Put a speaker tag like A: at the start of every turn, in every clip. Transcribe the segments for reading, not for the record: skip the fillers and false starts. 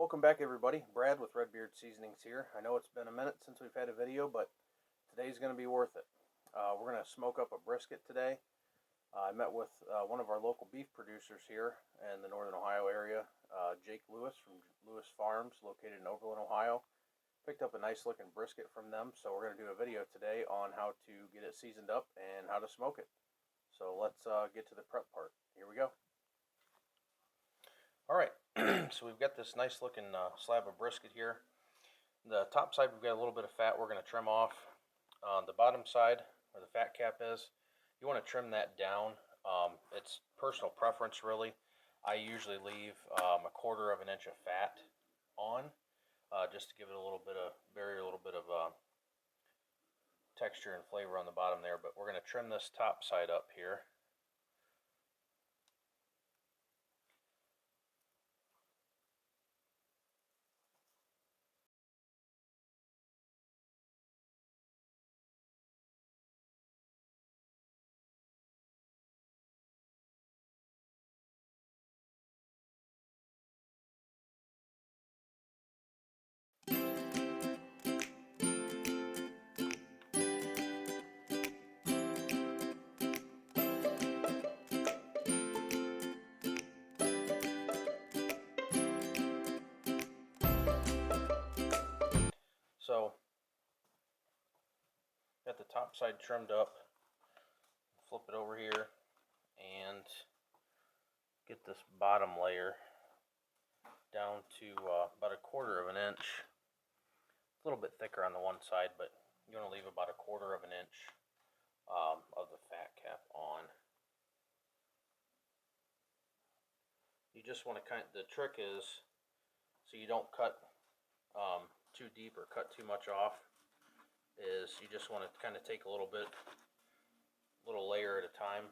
A: Welcome back, everybody. Brad with Redbeard Seasonings here. I know it's been a minute since we've had a video, but today's going to be worth it. We're going to smoke up a brisket today. I met with one of our local beef producers here in the Northern Ohio area, Jake Lewis from Lewis Farms, located in Oberlin, Ohio. Picked up a nice looking brisket from them, so we're going to do a video today on how to get it seasoned up and how to smoke it. So let's get to the prep part. Here we go. Alright, so we've got this nice looking slab of brisket here. The top side we've got a little bit of fat we're going to trim off. The bottom side, where the fat cap is, you want to trim that down. It's personal preference really. I usually leave a 1/4 of an inch of fat on, just to give it a little bit of, bury a little bit of texture and flavor on the bottom there. But we're going to trim this top side up here. So, got the top side trimmed up. Flip it over here and get this bottom layer down to about a 1/4 of an inch. It's a little bit thicker on the one side, but you want to leave about a 1/4 of an inch of the fat cap on. You just want to the trick is, so you don't cut too deep or cut too much off, is you just want to kind of take a little layer at a time.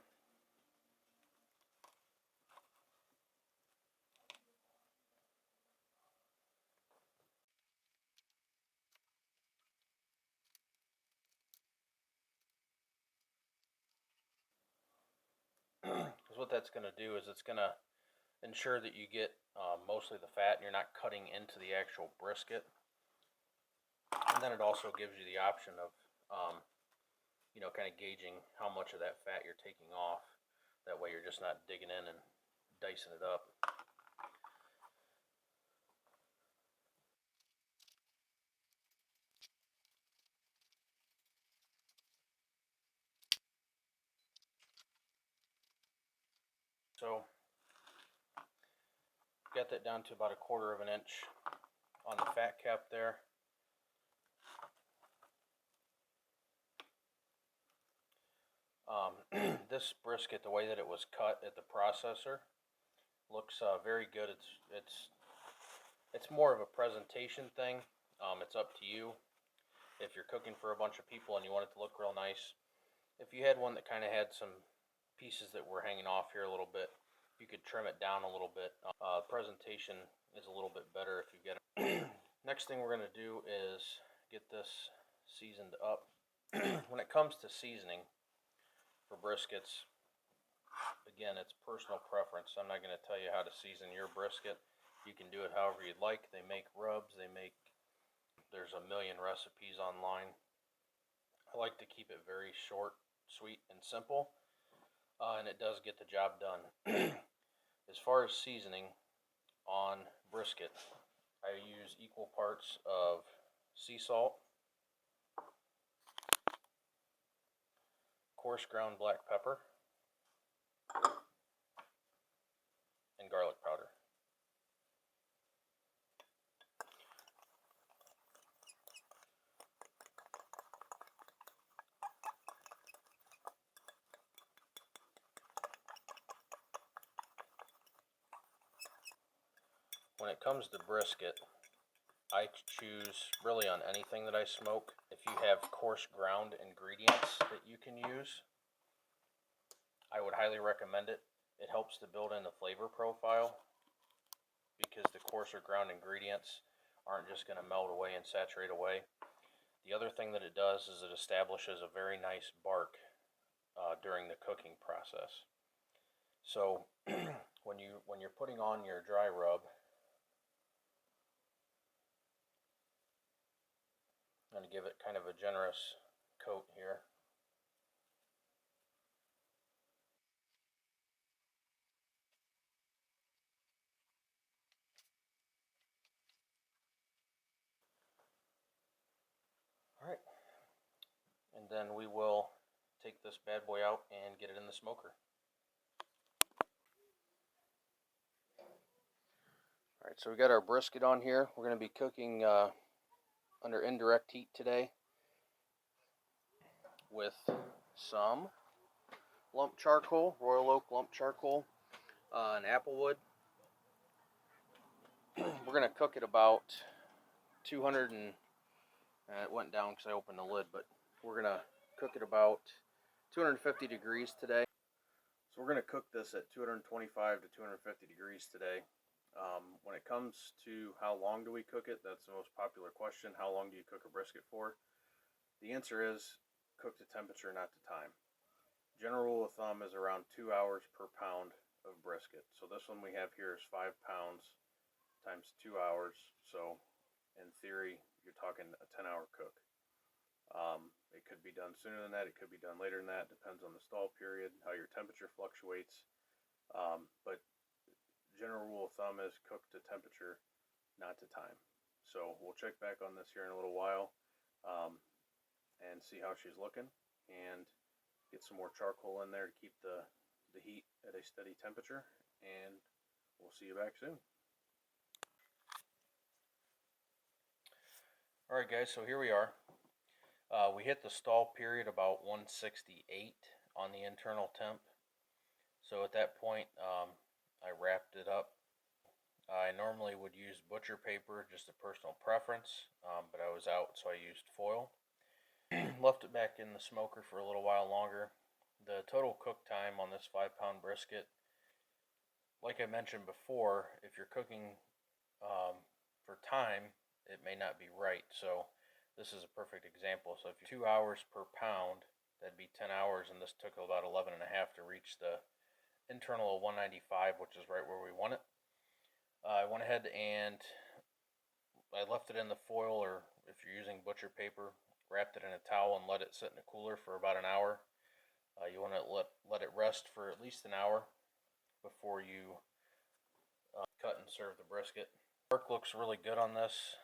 A: Because what that's going to do is it's going to ensure that you get mostly the fat and you're not cutting into the actual brisket. And then it also gives you the option of kind of gauging how much of that fat you're taking off. That way you're just not digging in and dicing it up. So, got that down to about a 1/4 of an inch on the fat cap there. This brisket, the way that it was cut at the processor, looks very good. It's more of a presentation thing. It's up to you. If you're cooking for a bunch of people and you want it to look real nice, if you had one that kind of had some pieces that were hanging off here a little bit, you could trim it down a little bit. Presentation is a little bit better if you get it. Next thing we're going to do is get this seasoned up. When it comes to seasoning for briskets, again, it's personal preference. I'm not going to tell you how to season your brisket. You can do it however you'd like. They make rubs, there's a million recipes online. I like to keep it very short, sweet, and simple, and it does get the job done. As far as seasoning on brisket, I use equal parts of sea salt, coarse ground black pepper, and garlic powder. When it comes to brisket, I choose really on anything that I smoke, if you have coarse ground ingredients that you can use, I would highly recommend it. It helps to build in the flavor profile, because the coarser ground ingredients aren't just going to melt away and saturate away. The other thing that it does is it establishes a very nice bark during the cooking process. So when you're putting on your dry rub, I'm going to give it kind of a generous coat here. Alright, and then we will take this bad boy out and get it in the smoker. Alright, so we got our brisket on here. We're going to be cooking under indirect heat today with some lump charcoal, Royal Oak lump charcoal, and applewood. We're going to cook it about 200 and it went down because I opened the lid, but we're going to cook it about 250 degrees today. So we're going to cook this at 225 to 250 degrees today. When it comes to how long do we cook it, that's the most popular question. How long do you cook a brisket for? The answer is cook to temperature, not to time. General rule of thumb is around 2 hours per pound of brisket. So this one we have here is 5 pounds times 2 hours. So in theory, you're talking a 10-hour cook. It could be done sooner than that. It could be done later than that. Depends on the stall period, how your temperature fluctuates. But general rule of thumb is cook to temperature, not to time. So we'll check back on this here in a little while and see how she's looking, and get some more charcoal in there to keep the heat at a steady temperature, and we'll see you back soon. Alright guys, so here we are. We hit the stall period about 168 on the internal temp. So at that point, I wrapped it up. I normally would use butcher paper, just a personal preference, but I was out, so I used foil. Left it back in the smoker for a little while longer. The total cook time on this 5-pound brisket, like I mentioned before, if you're cooking for time, it may not be right. So this is a perfect example. So if you're 2 hours per pound, that'd be 10 hours, and this took about 11 and a half to reach the internal of 195, which is right where we want it. I went ahead and I left it in the foil, or if you're using butcher paper, wrapped it in a towel and let it sit in a cooler for about an hour. You want to let it rest for at least an hour before you cut and serve the brisket. Bark looks really good on this.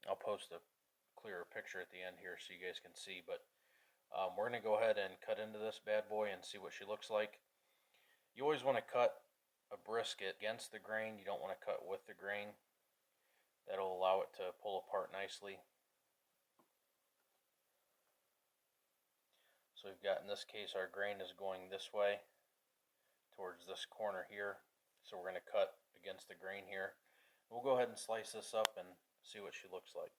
A: I'll post a clearer picture at the end here so you guys can see, but we're going to go ahead and cut into this bad boy and see what she looks like. You always want to cut a brisket against the grain. You don't want to cut with the grain. That'll allow it to pull apart nicely. So we've got, in this case, our grain is going this way towards this corner here. So we're going to cut against the grain here. We'll go ahead and slice this up and see what she looks like.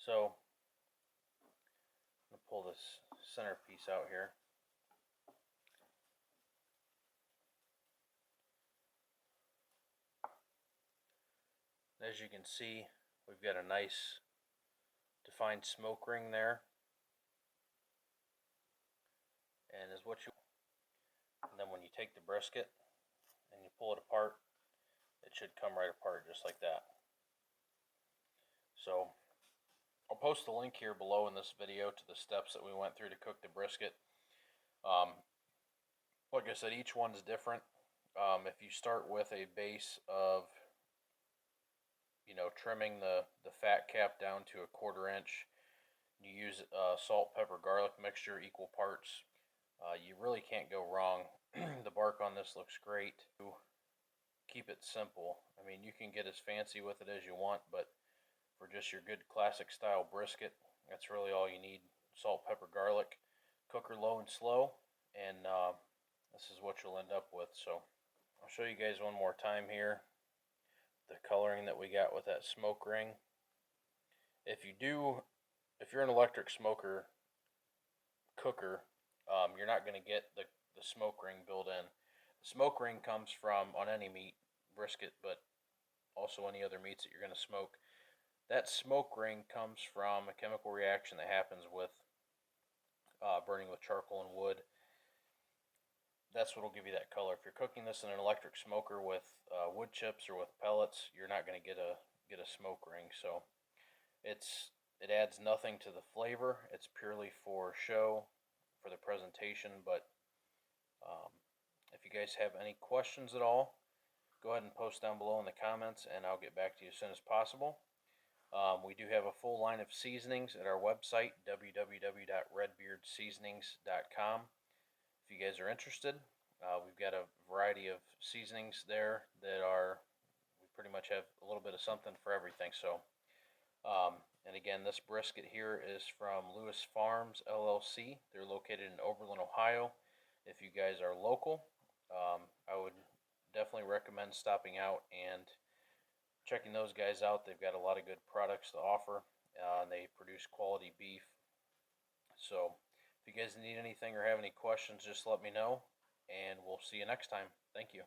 A: So I'm going to pull this center piece out here. As you can see, we've got a nice defined smoke ring there. And is what you, and then when you take the brisket and you pull it apart, it should come right apart just like that. So I'll post the link here below in this video to the steps that we went through to cook the brisket. Like I said, each one's different. If you start with a base of, trimming the fat cap down to 1/4 inch, you use salt, pepper, garlic mixture, equal parts, you really can't go wrong. The bark on this looks great. Keep it simple. I mean, you can get as fancy with it as you want, but for just your good classic style brisket. That's really all you need. Salt, pepper, garlic. Cook her low and slow, and this is what you'll end up with. So I'll show you guys one more time here the coloring that we got with that smoke ring. If you're an electric smoker cooker, you're not going to get the smoke ring built in. The smoke ring comes from, on any meat, brisket, but also any other meats that you're going to smoke. That smoke ring comes from a chemical reaction that happens with burning with charcoal and wood. That's what will give you that color. If you're cooking this in an electric smoker with wood chips or with pellets, you're not going to get a smoke ring. So it adds nothing to the flavor. It's purely for show, for the presentation. But if you guys have any questions at all, go ahead and post down below in the comments, and I'll get back to you as soon as possible. We do have a full line of seasonings at our website, www.redbeardseasonings.com. If you guys are interested, we've got a variety of seasonings there that we pretty much have a little bit of something for everything. So, and again, this brisket here is from Lewis Farms LLC. They're located in Oberlin, Ohio. If you guys are local, I would definitely recommend stopping out and checking those guys out. They've got a lot of good products to offer. They produce quality beef. So if you guys need anything or have any questions, just let me know, and we'll see you next time. Thank you.